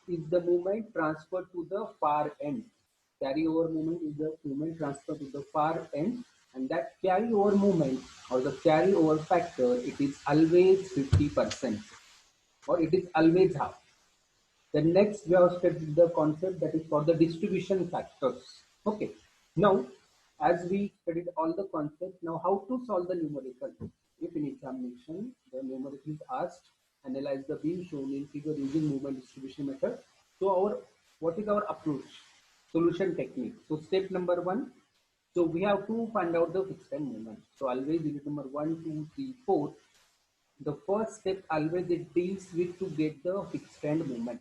is the movement transferred to the far end. Carryover movement is the movement transferred to the far end, and that carryover movement or the carryover factor, it is always 50%, or it is always half. The next we have studied the concept that is for the distribution factors. Okay. Now, as we studied all the concepts, now how to solve the numerical? If in examination the numerical is asked, analyze the beam shown in figure using movement distribution method. So our what is our approach? Solution technique. So step number one. So we have to find out the fixed end moment. So always unit number 1, 2, 3, 4. The first step always it deals with to get the fixed end moment.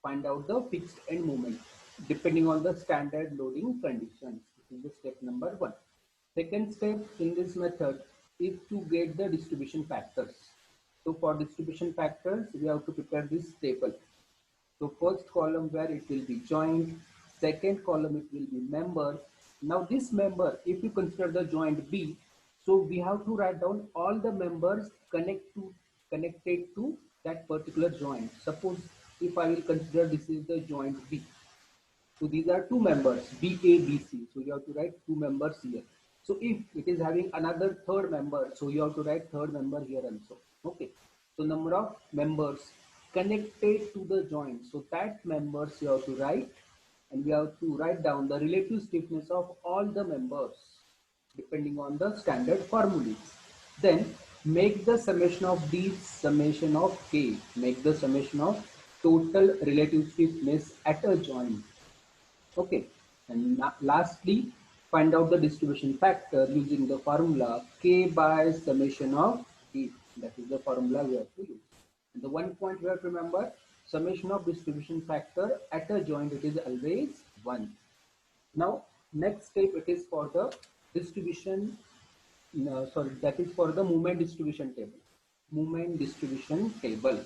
Find out the fixed end moment depending on the standard loading conditions. This is the step number one. Second step in this method is to get the distribution factors. So for distribution factors, we have to prepare this table. So first column where it will be joint, second column it will be member. Now this member, if you consider the joint B, so we have to write down all the members connected to that particular joint. Suppose if I will consider this is the joint B. So these are two members, B, A, B, C. So you have to write two members here. So if it is having another third member, so you have to write third member here also. Okay. So number of members connected to the joint. So that members you have to write, and we have to write down the relative stiffness of all the members depending on the standard formulas. Then make the summation of these summation of K. Make the summation of total relative stiffness at a joint. Okay, and lastly, find out the distribution factor using the formula K by summation of E. That is the formula we have to use. And the one point we have to remember, summation of distribution factor at a joint, it is always 1. Now, next step it is for the distribution, that is for the moment distribution table. Moment distribution table.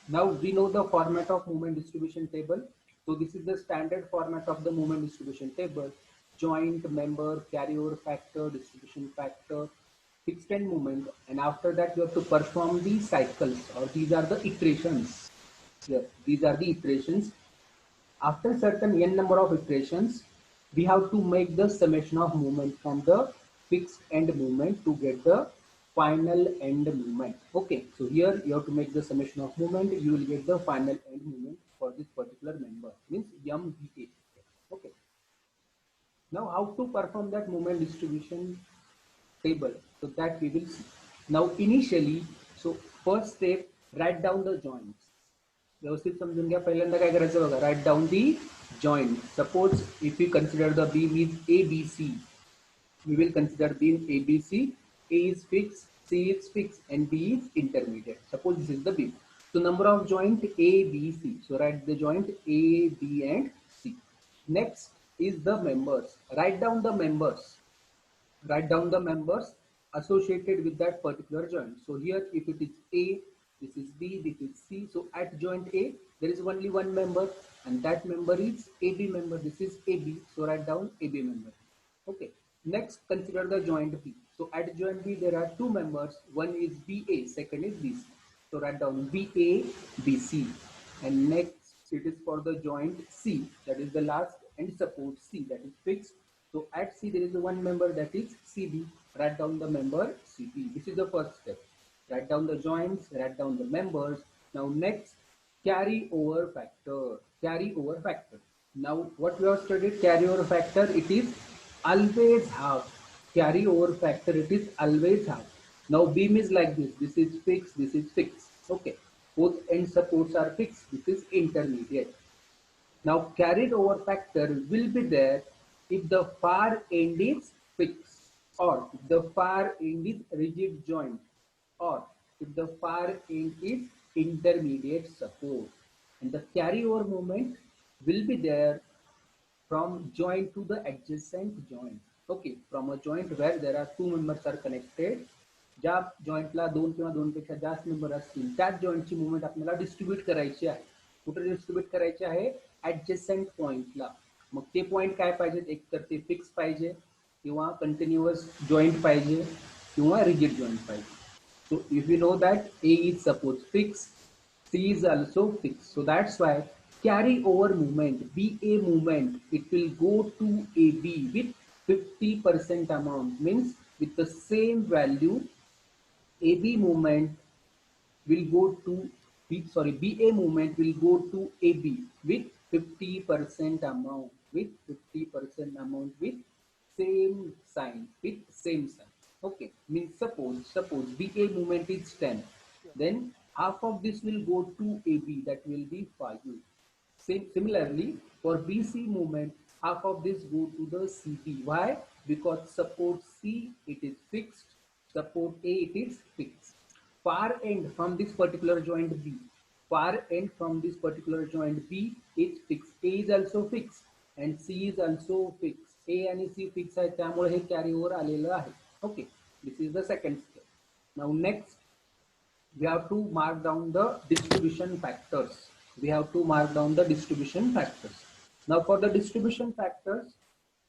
Now we know the format of moment distribution table. So this is the standard format of the moment distribution table. Joint, member, carryover factor, distribution factor, fixed end moment, and after that you have to perform these cycles, or these are the iterations. Here, these are the iterations. After certain n number of iterations, we have to make the summation of movement from the fixed end movement to get the final end movement. Okay, so here you have to make the summation of movement, you will get the final end movement for this particular member, means MVA. Okay, now how to perform that movement distribution table, so that we will see. Now initially, so first step, write down the joints. व्यवस्थित समजून घ्या. पहिल्यांदा काय करायचं बघा, write down the joint. Suppose if you consider the beam is ABC, we will consider beam ABC. A is fixed, C is fixed, and B is intermediate. Suppose this is the beam. So number of joint A, B, C. So write the joint A, B, and C. Next is the members. Write down the members. Write down the members associated with that particular joint. So here, if it is A, this is B, this is C. So at joint A, there is only one member, and that member is AB member. This is AB. So write down AB member. Okay. Next, consider the joint B. So at joint B, there are two members. One is BA, second is BC. So write down BA, BC. And next, it is for the joint C, that is the last, and suppose C, that is fixed. So at C, there is one member, that is CB. Write down the member CB. This is the first step. Write down the joints, write down the members. Now next, carry over factor. Carry over factor. Now what we have studied, carry over factor, it is always half. Carry over factor, it is always half. Now beam is like this. This is fixed, this is fixed. Okay. Both end supports are fixed. This is intermediate. Now carried over factor will be there if the far end is fixed, or if the far end is rigid joint, or if the far end is intermediate support. And the carryover moment will be there from joint to the adjacent joint. Okay, from a joint where there are two members are connected, ज्या जॉइंटला दोन किंवा दोनपेक्षा जास्त member असतील त्याच जॉइंटची movement आपल्याला distribute करायची आहे. कुठे डिस्ट्रीब्यूट करायची आहे? ऍडजस्टंट पॉइंटला. मग ते पॉइंट काय पाहिजेत? एक तर ते फिक्स पाहिजे, किंवा कंटिन्युअस जॉइंट पाहिजे, किंवा रिजिड जॉइंट पाहिजे. So if you know that A is suppose fixed, C is also fixed. So that's why carry over movement, BA movement, it will go to AB with 50% amount, means with the same value, AB movement will go to BA movement will go to AB with 50% amount, with 50% amount, with same sign, with same sign. Okay, means suppose BA movement is 10, then half of this will go to AB, that will be 5. Similarly, for BC movement, half of this go to the CB. Why? Because support C it is fixed, support A it is fixed. Far end from this particular joint B, far end from this particular joint B is fixed. A is also fixed and C is also fixed. A आणि C fixed आहे, त्यामुळे हे carry over आलेलं आहे. Okay, this is the second step. Now next, we have to mark down the distribution factors. We have to mark down the distribution factors. Now for the distribution factors,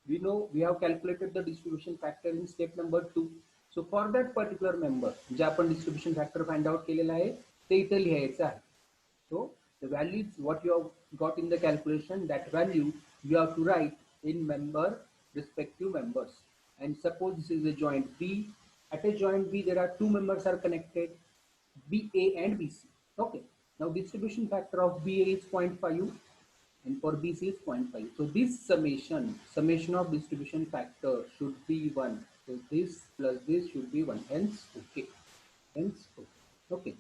we know we have calculated the distribution factor in step number 2. So for that particular member, जे आपण distribution factor find out केलेला आहे, ते इथे लिहायचं आहे. So the values what you have got in the calculation, that value you have to write in member respective members. And suppose this is a joint B. At a joint B, there are two members are connected, BA and BC. Okay. Now distribution factor of BA is 0.5 and for BC is 0.5. So this summation of distribution factor should be 1. So this plus this should be 1. Hence, okay. Hence, okay. Okay.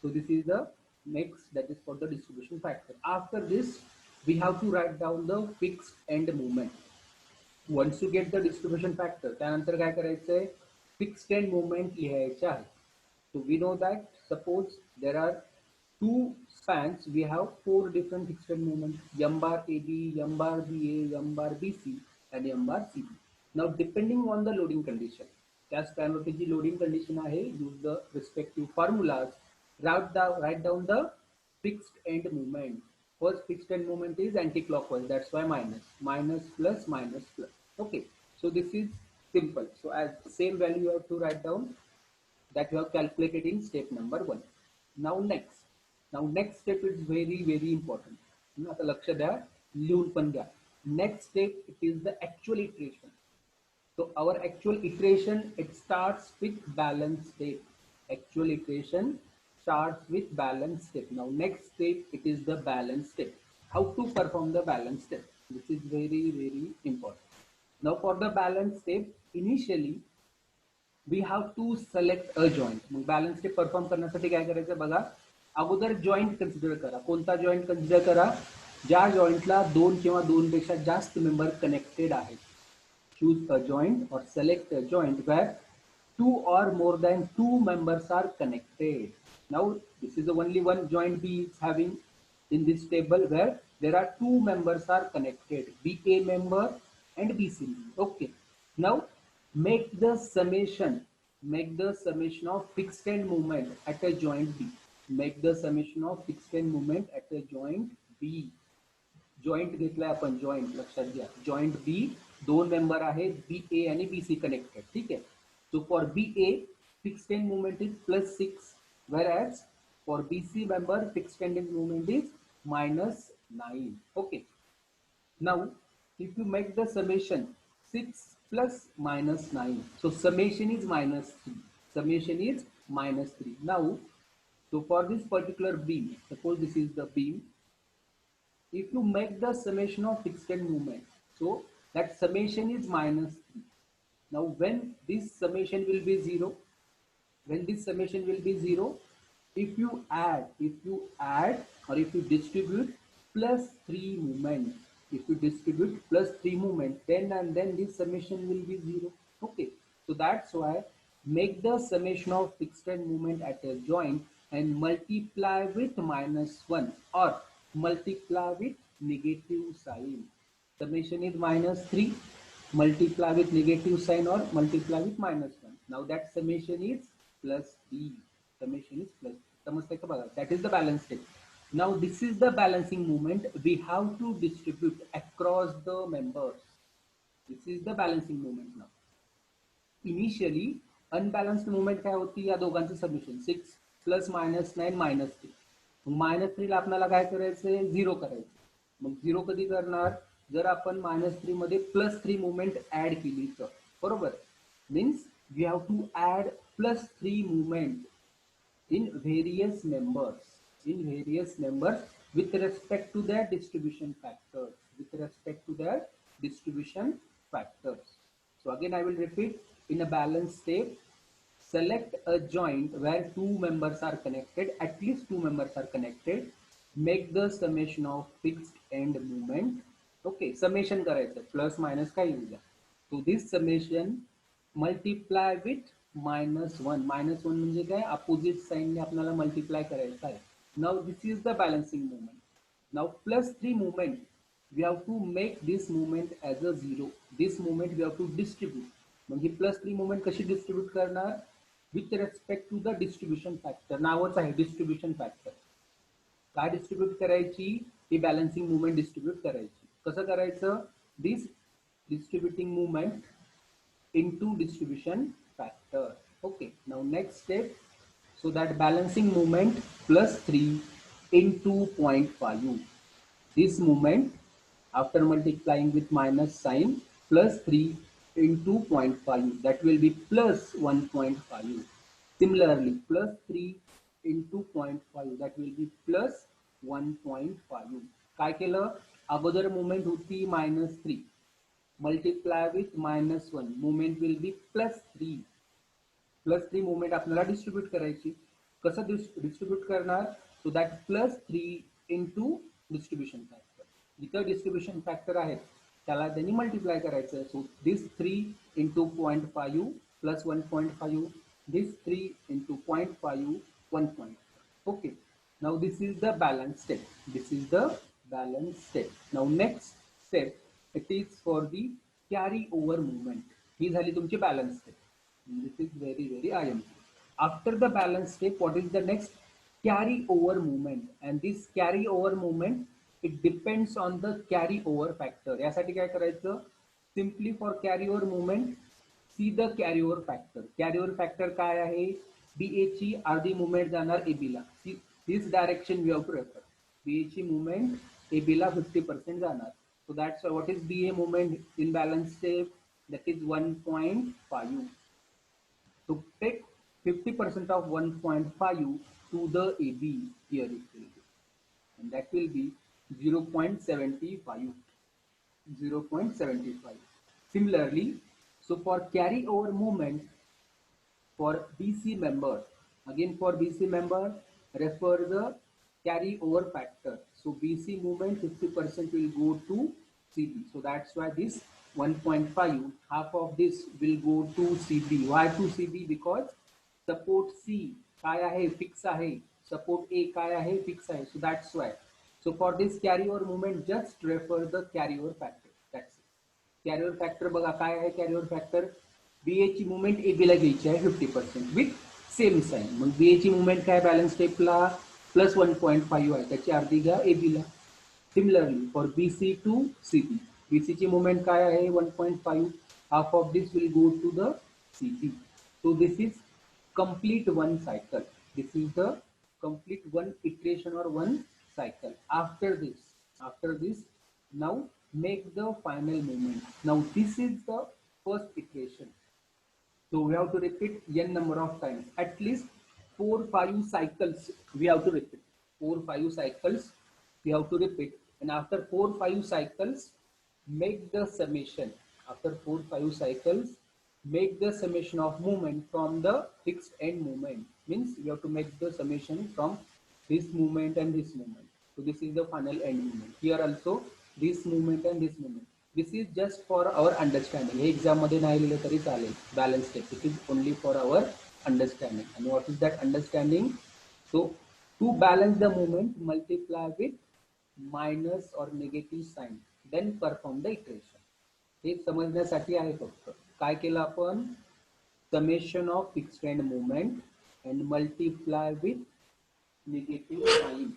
So this is the next, that is for the distribution factor. After this, we have to write down the fixed end movement. Once you get the distribution factor, त्यानंतर काय करायचंय, fixed end movement लिहायचे आहे. So we know that suppose there are two spans, we have 4 different fixed end movements, M bar AB, M bar BA, M bar BC and M bar CB. Now depending on the loading condition, त्या स्पॅनवरती जी loading condition आहे, use the respective formulas, write down the fixed end movement. First fixed end movement is anti-clockwise, that's why minus plus minus plus. Okay, so this is simple. So as same value you have to write down that you have calculated in step number 1. Now next step is very important. आता लक्ष द्या, लिहून पण द्या. Next step, it is the actual iteration. So our actual iteration, it starts with balance step. Actual iteration starts with balance step. Now next step, it is the balance step. How to perform the balance step? This is very important. Now for the balance step, initially we have to select a joint. Mug balance step perform करण्यासाठी काय करायचं बघा, अगोदर joint consider करा. कोणता joint consider करा? ज्या जॉइंटला 2 किंवा 2 पेक्षा जास्त मेंबर कनेक्टेड आहेत. Choose a joint or select a joint where 2 or more than 2 members are connected. Now this is the only one joint B is having in this table where there are 2 members are connected, BA member and BC member. Okay. Now make the summation of fixed end movement at a joint B. Make the summation of fixed end movement at a joint B. Joint घेतलाय आपण, joint लक्षात घ्या. Joint B 2 member आहेत, BA आणि BC connected. ठीक आहे. So for BA fixed end movement is +6, whereas for BC member fixed end movement is -9. Okay. Now if you make the summation 6 plus -9, so summation is -3. Summation is -3. Now so for this particular beam, suppose this is the beam, if you make the summation of fixed end movement, so that summation is -3. Now when this summation will be 0, if you add or if you distribute +3 movement, then this summation will be 0. Okay, so that's why make the summation of fixed end movement at a joint and multiply with -1 or multiply with negative sign. Summation is -3, multiply with negative sign or multiply with -1. Now that summation is +3. Summation is +3. समजतंय का बघा? That is the balance step. Now this is the balancing movement. We have to distribute across the members. This is the balancing movement now. Initially unbalanced movement काय होती? या दोघांचं summation 6 + -9 -3. -3 ला आपल्याला काय करायचंय? 0 करायचं. मग 0 कधी करणार, जर आपण -3 मध्ये +3 मुवमेंट ऍड केली तर, बरोबर. Means we have to add +3 moment in various members with respect to their distribution factors, so again I will repeat. In a balanced state, select a joint where two members are connected, at least two members are connected. Make the summation of fixed end moment. Okay, summation करायचं, plus minus काही येऊ द्या. So this summation multiply with -1. -1 म्हणजे काय, opposite साइनने आपल्याला multiply करायचं आहे. Now this is the balancing movement. Now +3 movement, we have to make this movement as a 0. This movement we have to distribute. मग ही +3 मुवमेंट कशी डिस्ट्रीब्यूट करणार, with respect to the distribution factor. नावच आहे distribution factor. काय distribute करायची, ही balancing movement distribute करायची. कसं करायचं, this distributing movement into distribution factor. Okay, now next step. So that balancing moment +3 into 0.5. This moment, after multiplying with minus sign, +3 into 0.5, that will be +1.5. Similarly, +3 into 0.5, that will be +1.5. काय केलं, अगोदर movement होती -3, multiply with -1, movement will be +3. +3 movement आपल्याला distribute करायची. कसं distribute करणार, so that +3 into distribution factor. जिथं distribution factor आहेत त्याला त्यांनी मल्टिप्लाय करायचं. So this 3 into 0.5 plus 1.5, this 3 into 0.5 1.5. Okay, now this is the balance step. This is the balance step. Now next step, it is for the carry over movement. ही झाली तुमची balance step. This is very IMP. After the balance step, what is the next? Carry over movement. And this carry over movement, it depends on the carry over factor. यासाठी काय करायचं, simply for carry over movement, see the carry over factor. Carry over factor काय आहे, BA ची अर्धी movement जाणार AB La. This direction we have to refer. BA ची movement AB ला 50% जाणार. So that's what is BA moment in balance step, that is 1.5. So take 50% of 1.5 to the AB here it will be, and that will be 0.75. 0.75. Similarly, so for carry over movement for BC member, again for BC member, refer the carry over factor. So BC movement 50% will go to CB. So that's why this 1.5, half of this will go to CB. Why to CB? Because support C काय आहे, fix आहे, support A काय आहे, fix आहे. So that's why. So for this carry over movement, just refer the carry over factor. That's it. Carry over factor बघा काय आहे, carry over factor BA ची मुवमेंट AB ला घ्यायची आहे 50% विथ सेम साइन. मग BA ची मुवमेंट काय, बॅलन्स स्टेपला +1.5 आहे, त्याची अर्धी घ्या AB ला. Similarly for BC to CB, BC ची मुवमेंट काय आहे 1.5, half of this will go to the CB. So this is complete one cycle. This is the complete one iteration or one cycle. After this, now make the final movement. Now this is the first iteration. So we have to repeat n number of times, at least 4-5 cycles we have to repeat. 4-5 cycles we have to repeat, and after 4-5 cycles, make the summation. After 4-5 cycles, make the summation of movement from the fixed end movement. Means you have to make the summation from this movement and this movement. So this is the final end movement. Here also this movement and this movement. This is just for our understanding. हे exam मध्ये नाही लिहिलं तरी चालेल. Balance step. It is only for our understanding. And what is that understanding? So to balance the movement, multiply with minus or negative sign. Then perform the iteration. हे समजण्यासाठी आहे फक्त. काय केलं आपण, summation of fixed end movement and multiply with negative sign.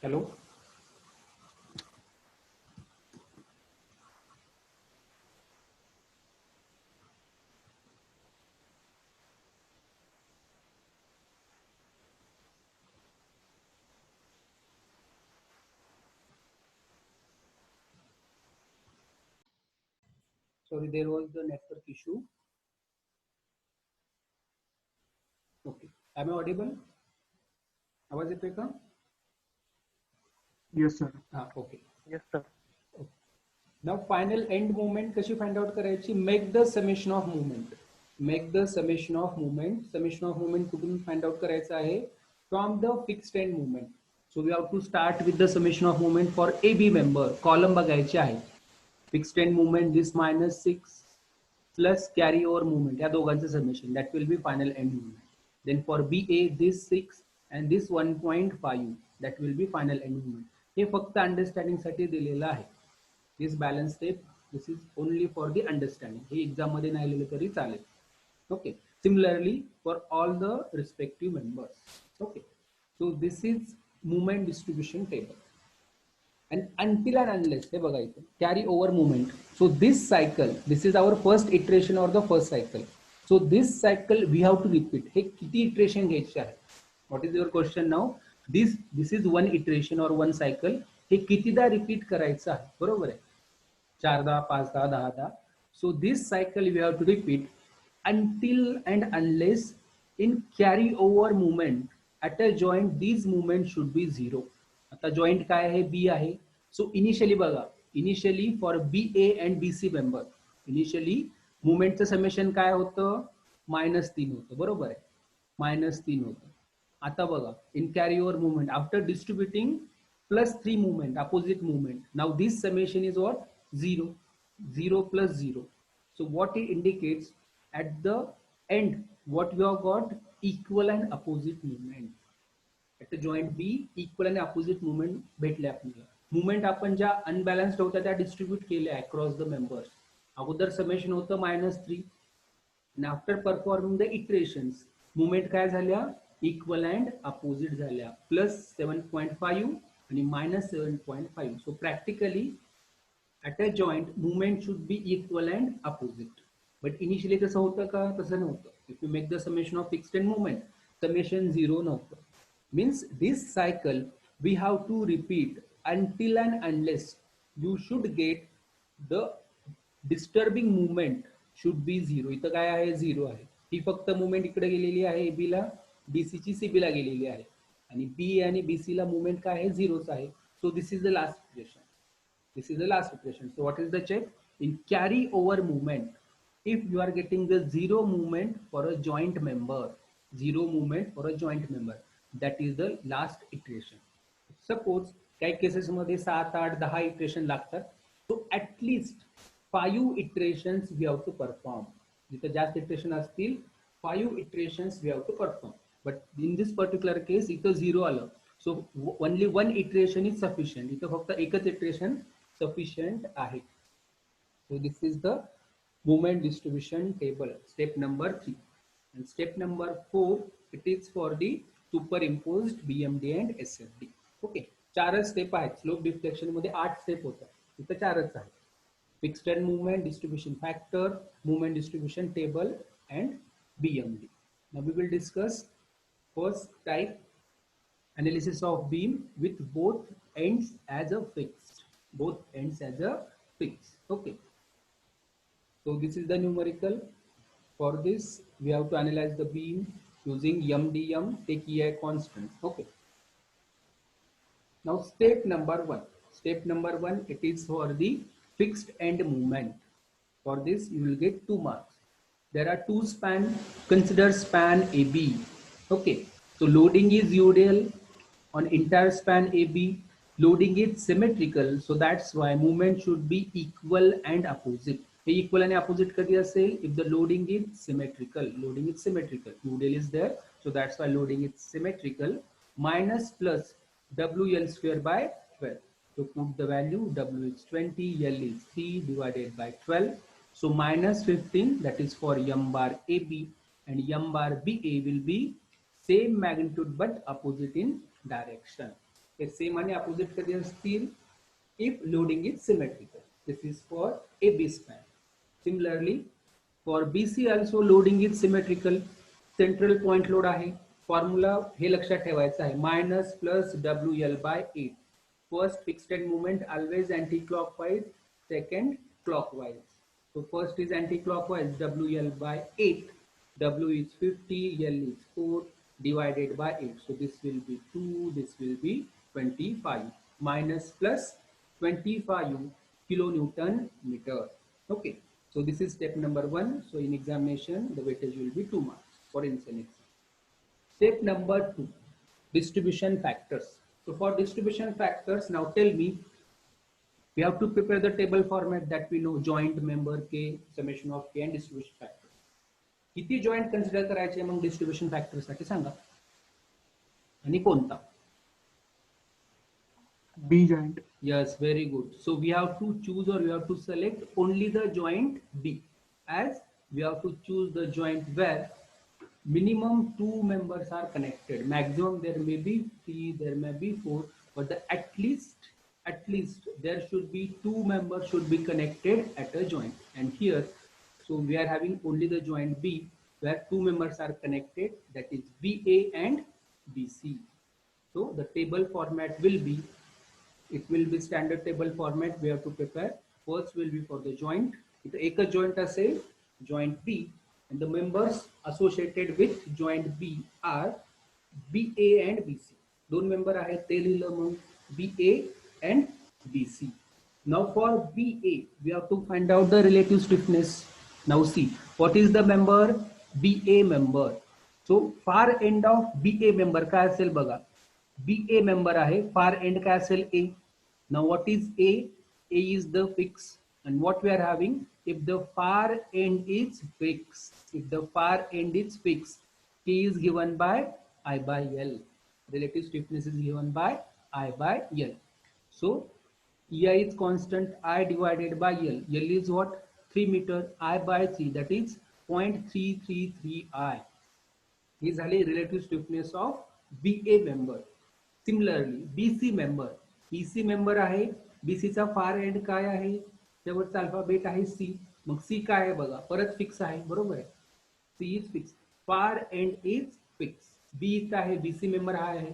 Hello. Sorry, there was the network issue. Okay. Am I audible? आवाज येतोय का? Yes, sir. Okay. Yes, sir. Now final end moment कशी find out करायची? Make the summation of moment. Make the summation of moment. Summation of moment कुठून find out करायचं आहे? From the fixed end moment. So we have to start with the summation of moment for AB member. Column बघायचे आहे. Fixed end moment this minus 6 plus carry over moment या दोघांचं summation. That will be final end moment. Then for BA this 6 and this 1.5 that will be final end moment. हे फक्त understanding साठी दिलेलं आहे. This balance step, this is only for the understanding. हे exam मध्ये नाही लिहिलं तरी चालेल. Okay. Similarly for all the respective members. Okay. So this is movement distribution table. And until and unless हे बघा इथे carry over movement. So this cycle, this is our first iteration or the first cycle. So this cycle we have to repeat. हे किती iteration घ्यायचे आहे? What is your question now? This is one iteration or one cycle. हे कितीदा repeat करायचं आहे? बरोबर आहे. 4दा 5दा 10दा. So this cycle we have to repeat until and unless in carry over movement at a joint these movements should be 0. आता joint काय आहे? B आहे. So initially बघा, initially for BA and BC member initially movement चं summation काय होतं? -3 होतं. बरोबर आहे. -3 होतं. आता बघा in carry over movement after distributing +3 movement, opposite movement. Now this summation is what? 0. 0 plus 0. So what it indicates at the end, what you have got? Equal and opposite movement. At the joint B, equal and opposite movement भेटले आपल्याला. Movement आपण ज्या unbalanced होत्या त्या distribute केल्या across the members. अगोदर summation होतं -3. And after performing the iterations, movement काय झाल्या? Equal and opposite झाल्या. +7.5 आणि -7.5. So practically at a joint movement should be equal and opposite. But initially तसं होतं का? तसं नव्हतं. If you make the summation of fixed end movement, summation 0 नव्हतं. Means this cycle we have to repeat until and unless you should get the disturbing movement should be 0. इथं काय आहे? 0 आहे. ही फक्त movement इकडे गेलेली आहे AB ला, BC ची CB ला गेलेली आहे. आणि B आणि BC ला movement काय आहे? 0च आहे. So this is the last iteration. This is the last iteration. So what is the check? In carry over movement, if you are getting the 0 movement for a joint member, 0 movement for a joint member, that is the last iteration. Suppose काही cases मध्ये 7, 8, 10 iteration लागतात. So at least 5 iterations we have to perform. जिथे जास्त iteration असतील 5 iterations we have to perform. But in this particular case इथं 0 आलं. So only one iteration is sufficient. इथं फक्त एकच iteration sufficient आहे. So this is the movement distribution table, step number 3. And step number 4, it is for the superimposed BMD and SFD. Okay, 4 step आहेत. Slope deflection मध्ये 8 step होतात. इथं 4च आहेत. Fixed end movement distribution factor, movement distribution table and BMD. Now we will discuss first type, analysis of beam with both ends as a fixed. Both ends as a fixed. Okay. So this is the numerical. For this, we have to analyze the beam using MDM, take EI constant. Okay. Now step number 1. Step number 1, it is for the fixed end movement. For this, you will get 2 marks. There are 2 span. Consider span AB. Okay. So loading is UDL on entire span AB. Loading is symmetrical. So that's why movement should be equal and opposite. Equal and opposite कधी असेल? If the loading is symmetrical. Loading is symmetrical. UDL is there. So that's why loading is symmetrical. Minus plus WL square by 12. So put the value. W is 20. L is 3 divided by 12. So minus 15, that is for M bar AB, and M bar BA will be same magnitude but opposite in direction. हे same आणि opposite कधी असतील? If loading is symmetrical. This is for AB span. Similarly, for BC also loading is symmetrical. Central point load आहे. Formula हे लक्षात ठेवायचं आहे, minus plus WL by 8. First fixed end moment always anti-clockwise, second clockwise. So first is anti-clockwise, WL by 8. W is 50, L is 4 divided by 8. So this will be 2, this will be 25. Minus plus 25 kilonewton meter. Okay, so this is step number 1. So in examination the weightage will be 2 marks for instance. Step number 2, distribution factors. So for distribution factors, now tell me, we have to prepare the table format that we know: joint, member, K, summation of K and distribution factor. किती joint consider करायचे मग distribution factor साठी सांगा, आणि कोणता? B joint. Yes, very good. So we have to choose, or we have to select only the joint B, as we have to choose the joint where minimum 2 members are connected. Maximum there may be 3, there may be 4, but at least there should be 2 members should be connected at a joint. And here, so we are having only the joint B where 2 members are connected, that is BA and BC. So the table format will be, it will be standard table format we have to prepare. First will be for the joint. It एक joint असेल, joint B, and the members associated with joint B are BA and BC. दोन member आहेत ते लिहिलं मग, BA and BC. Now for BA we have to find out the relative stiffness. Now see, what is the member? BA member. So far end of BA member काय असेल बघा, BA member आहे, far end काय असेल? A. Now what is A? A is the fix, and what we are having, if the far end is fixed, K is given by I by L. Relative stiffness is given by I by L. So EI is constant, I divided by L. L is what? 3 meter, I by 3, that is 0.333 I. He झाली relative stiffness of BA member. Similarly BC member. BC member आहे, BC चा far and काय आहे? शेवटचा alphabet आहे C. मग C काय आहे बघा, परत फिक्स आहे, बरोबर आहे, C is fixed. Far and is fix. B इथं आहे, BC member हा आहे,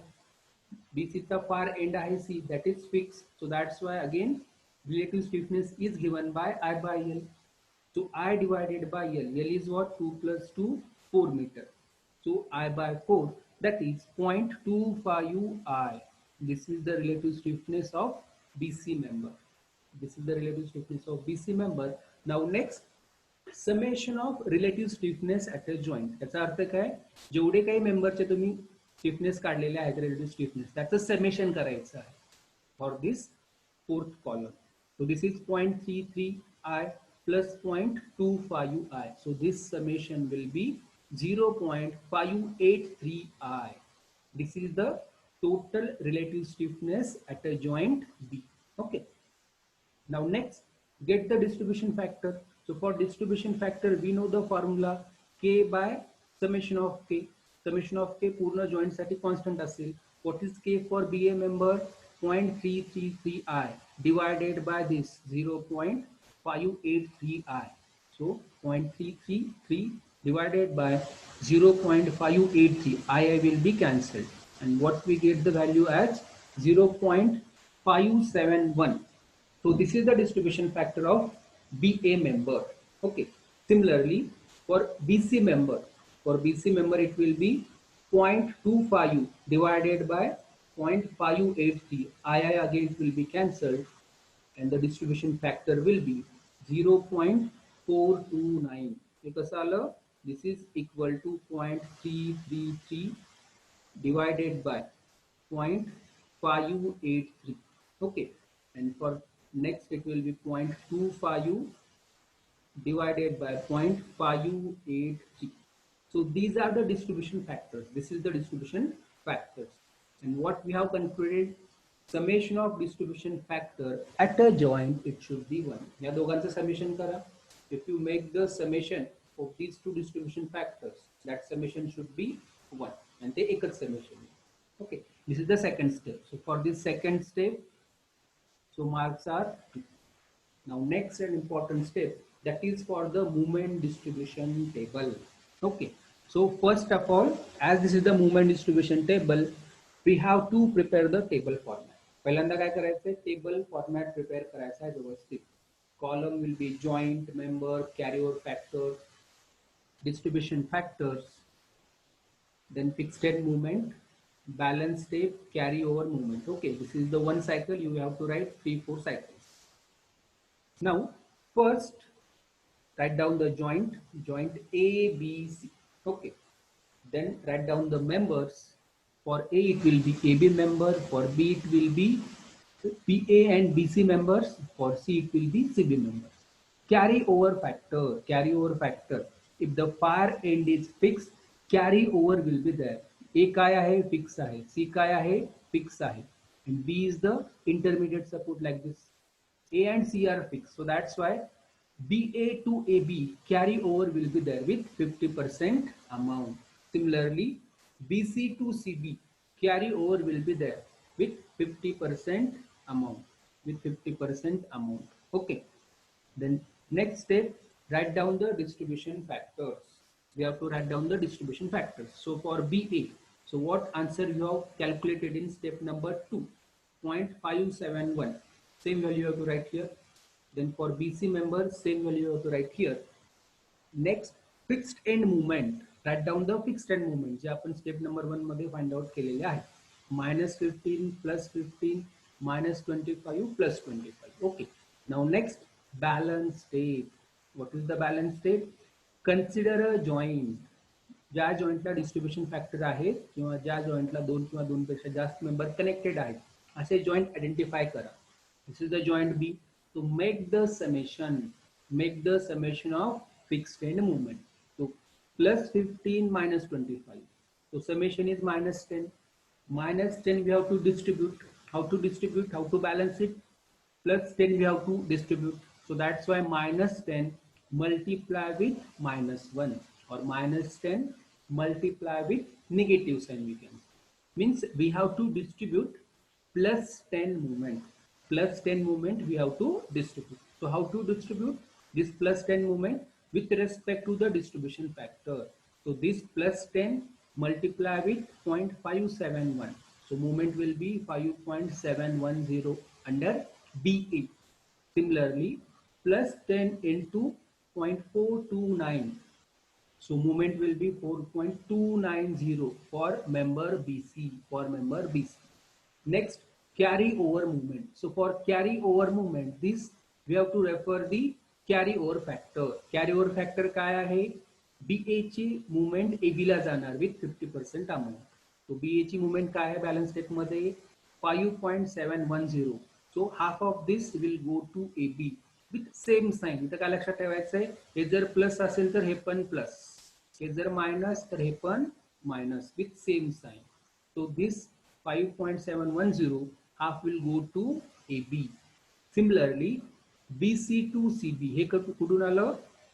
BC चा फार एंड आहे C, that is fixed. So that's why again relative stiffness is given by I by L. So I divided by L. L is what? 2 plus 2, 4 meter. So I by 4, that is 0.25 I. This is the relative stiffness of BC member. Now next, summation of relative stiffness at a joint. याचा अर्थ काय? जेवढे काही मेंबरचे तुम्ही stiffness काढलेले आहेत relative stiffness, त्याचं summation करायचं आहे for this fourth column. So this is 0.33 I plus 0.25 I. So this summation will be 0.583 I. This is the total relative stiffness at a joint B. Okay. Now next, get the distribution factor. So for distribution factor, we know the formula K by summation of K. Summation of K पूर्ण joint साठी constant असेल. What is K for BA member? 0.333 I divided by this 0.583 I. So 0.333 divided by 0.583 I will be cancelled, and what we get the value as 0.571. So this is the distribution factor of BA member. Okay. Similarly for BC member, it will be 0.25 divided by 0.583. I again will be cancelled, and the distribution factor will be 0.429. This is equal to 0.333 divided by 0.583. Okay, and for next it will be 0.25 divided by 0.583. So these are the distribution factors. This is the distribution factors, and what we have concluded, summation of distribution factor at a joint, it should be 1. या दोघांचं summation करा. If you make the summation of these two distribution factors, that summation should be 1, and ते एकच summation. Okay, this is the second step. So for this second step, so marks are 2. Now next and important step, that is for the movement distribution table. Okay, so first of all, as this is the movement distribution table, we have to prepare the table format. पहिल्यांदा काय करायचं आहे, table format prepare करायचा आहे व्यवस्थित. Column will be joint, member, carryover factors, distribution factors, then fixed end movement, balance step, carryover movement. Okay, this is the one cycle. You have to write 3-4 cycles. Now, first write down the joint A, B, C. Okay. Then write down the members. For A it will be AB member, for B it will be PA and BC members, for C it will be CB members. Carryover factor. If the far end is fixed, carryover will be there. A काय आहे fix आहे, C काय आहे fix आहे, and B is the intermediate support like this. A and C are fixed, so that's why BA to AB carryover will be there with 50% amount. Similarly, BC to CB carryover will be there with 50% amount. Okay. Then next step, write down the distribution factors. We have to write down the distribution factors. So for BA, so what answer you have calculated in step number 2, 0.571. Same value you have to write here. Then for BC members, same value you have to write here. Next, fixed end movement. Write down the fixed end movement जे आपण step number 1 मध्ये find out केलेले आहे. -15 plus 15 -25 plus 25. Okay. Now next, balance state. What is the balance state? Consider a joint. ज्या जॉइंटला distribution factor आहेत किंवा ज्या जॉइंटला 2 किंवा 2 पेक्षा जास्त मेंबर कनेक्टेड आहेत असे जॉइंट आयडेंटिफाय करा. This is the joint B. To make the summation of fixed end movement. So plus 15 minus 25. So summation is -10. -10 we have to distribute. How to distribute? How to balance it? Plus 10 we have to distribute. So that's why -10 multiply with -1 or -10 multiply with negative sign we can. Means we have to distribute plus 10 movement. Plus 10 movement we have to distribute. So how to distribute this plus 10 movement with respect to the distribution factor? So this plus 10 multiply with 0.571. So movement will be 5.710 under BA. Similarly, plus 10 into 0.429. So movement will be 4.290 for member BC. Next, carryover movement. So for carryover movement, this we have to refer the carryover factor. Carryover factor काय आहे? BA ची movement AB ला जाणार with 50% amount. So BA ची movement काय आहे balance state मध्ये 5.710. So half of this will go to AB with same sign. इथं काय लक्षात ठेवायचं आहे? हे जर प्लस असेल तर हे पण प्लस, हे जर मायनस तर हे पण minus with same sign. So this 5.710 half will go to AB. Similarly, BC to CB हे कुठून आलं?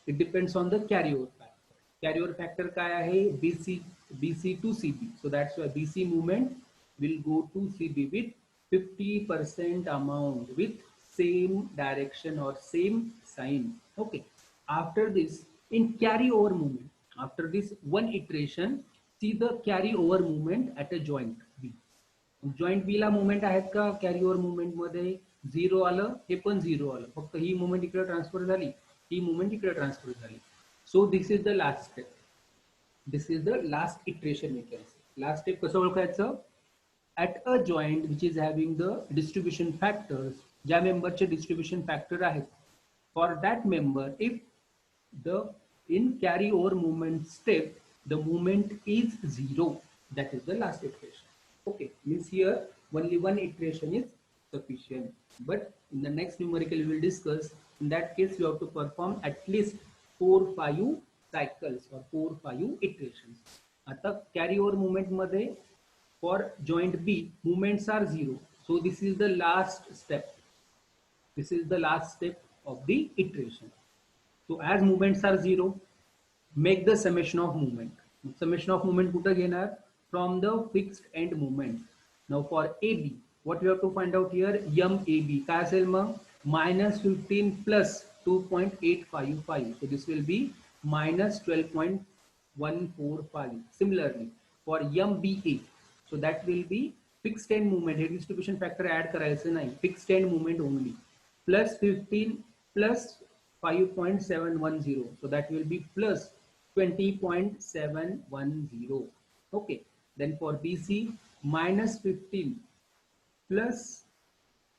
It depends on the carryover factor. Carryover factor काय आहे? BC to CB. So that's why BC movement will go to CB with 50% amount with same direction or same sign. Okay. After this, in carryover movement, after this one iteration, see the carryover movement at a joint B. Joint B ला movement आहेत का? Carry over movement मध्ये 0 आलं, हे पण 0 आलं. फक्त ही movement इकडे transfer झाली, ही मुवमेंट इकडे ट्रान्सफर झाली. सो this is the last step. This is the last iteration. Last step कसं ओळखायचं? At a joint which is having the distribution factors, ज्या मेंबरचे डिस्ट्रीब्युशन फॅक्टर आहेत, for that member if the in carryover movement step the movement is 0, that is the last iteration. Okay, means here only one iteration is sufficient, but in the next numerical we will discuss. In that case you have to perform at least 4-5 cycles or 4-5 iterations. आता carryover movement मध्ये for joint B movements are 0, so this is the last step. This is the last step of the iteration. So as movements are 0, make the summation of movement. Summation of movement कुठं घेणार? from the fixed end moment. Now for AB, what we have to find out here, MAB काय असेल मग -15 plus 2.855, so this will be -12.145. Similarly for MBA, so that will be fixed end movement, hey distribution factor add करायचं नाही, fixed end movement only, plus 15 plus 5.710, so that will be plus 20.710. Okay, then for BC, -15 plus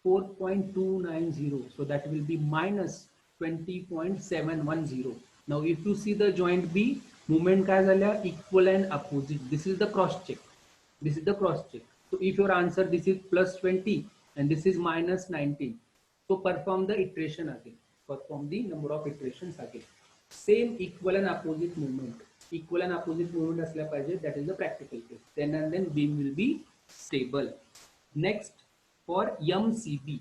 4.290, so that will be minus 20.710. Now if you see the joint B, movement काय झाल्या, equal and opposite. This is the cross check, this is the cross check. So if your answer this is plus 20 and this is minus 19, so perform the iteration again, perform the number of iterations again. Same equal and opposite movement, equal and opposite movement असल्या पाहिजे, that is the practical case. Then and then beam will be stable. Next for MCB,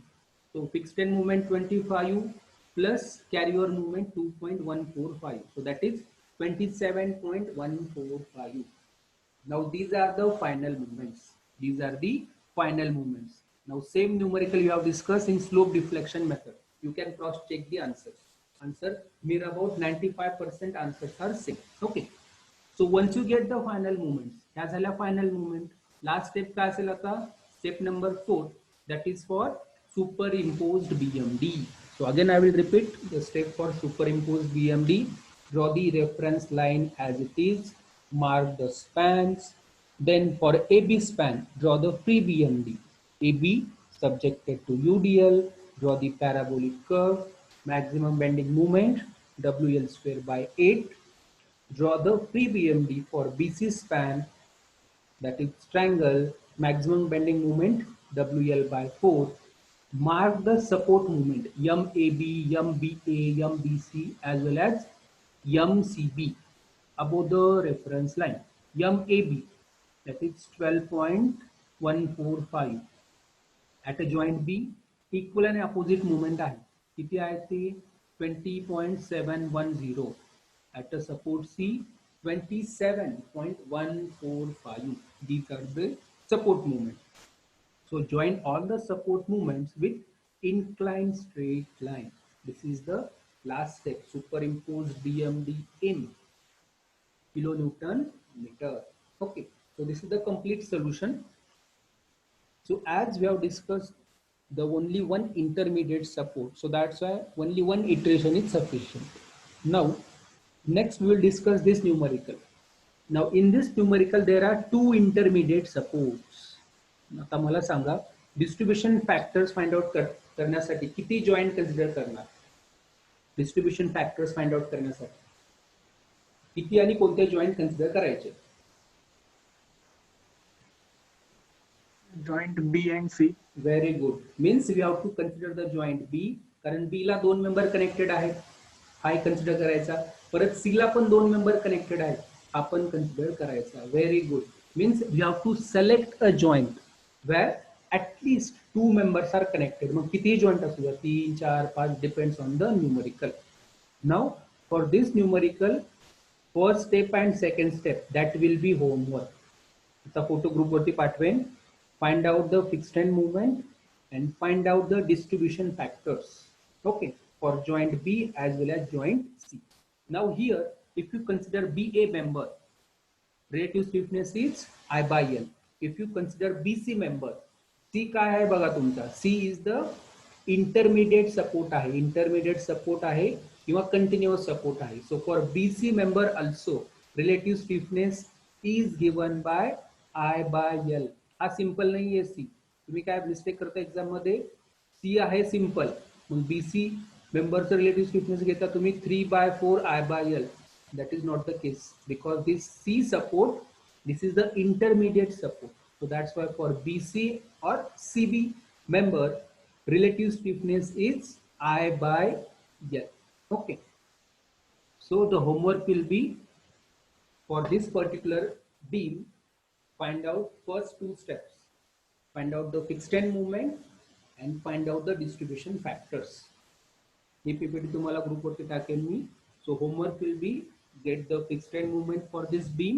so fixed end movement 25 plus carryover movement 2.145, so that is 27.145. Now these are the final movements, these are the final movements. Now same numerical you have discussed in slope deflection method, you can cross check the answers. Answer near about 95% answers are same. Okay, so once you get the final movements, ह्या झाल्या final movement. Last step काय असेल आता, step number 4, that is for superimposed BMD. So again I will repeat the step for superimposed BMD. Draw the reference line as it is, mark the spans. Then for AB span, draw the free BMD. AB subjected to UDL, draw the parabolic curve, maximum bending moment WL square by 8. Draw the free BMD for BC span, that is triangle, maximum bending moment WL by 4. Mark the support moment MAB, MBA, MBC as well as MCB above the reference line. MAB, that is 12.145 at a joint B, equal and opposite moment आहे, किती आहे ते 20.710, at a support C 27.145. These are the support movements. So join all the support movements with inclined straight line. This is the last step, superimpose BMD in kilonewton meter. Okay, so this is the complete solution. So as we have discussed, the only one intermediate support, so that's why only one iteration is sufficient. Now next we will discuss this numerical. Now in this numerical there are two intermediate supports. आता मला सांगा, distribution factors find out करण्यासाठी किती joint consider करणार, distribution factors find out करण्यासाठी किती आणि कोणते joint consider करायचे. Joint B and C. Very good. Means we have to consider the joint B, कारण B ला दोन मेंबर कनेक्टेड आहेत, हाय कन्सिडर करायचा. परत C ला पण दोन मेंबर कनेक्टेड आहेत, आपण कन्सिडर करायचा. Very good. Means we have to select a joint where at least two members are connected. मग किती joint असू द्या, 3, 4, 5, depends on the numerical. Now for this numerical, first step and second step, that will be homework. आता photo group वरती पाठवेन. Find out the fixed end movement and find out the distribution factors. Okay, for joint B as well as joint C. Now here, if you consider BA member, relative stiffness is I by L. If you consider BC member, C काय आहे बघा तुमचा, C is the intermediate support आहे, intermediate support आहे किंवा continuous support आहे. So for BC member also, relative stiffness is given by I by L. हा simple नाही आहे सी, तुम्ही काय मिस्टेक करता एक्झाम मध्ये, सी आहे सिंपल, मग बीसी मेंबरचं रिलेटिव्ह स्टिफनेस घेता तुम्ही 3/4 I by L. That is not the case, because this C support, this is the intermediate support. So that's why for BC or CB member, relative stiffness is I by L. Okay, so the homework will be for this particular beam, find out first two steps, find out the fixed end movement and find out the distribution factors. हे PPT तुम्हाला group वरती टाकेन मी. So homework will be get the fixed end movement for this beam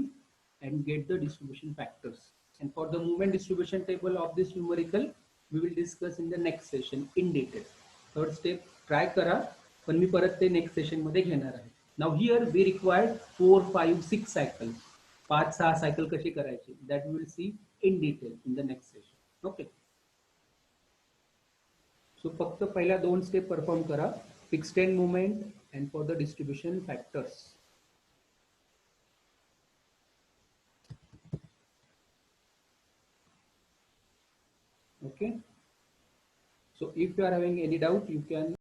and get the distribution factors. And for the movement distribution table of this numerical, we will discuss in the next session in detail. Third step, try करा, पण मी परत ते next session मध्ये घेणार आहे. Now here we require 4, 5, 6 cycles. 5-6 cycle कशी करायची, that we will see in detail in the next session. Okay. So फक्त पहिल्या 2 स्टेप परफॉर्म करा, fixed end movement and for the distribution factors. Okay. So if you are having any doubt, you can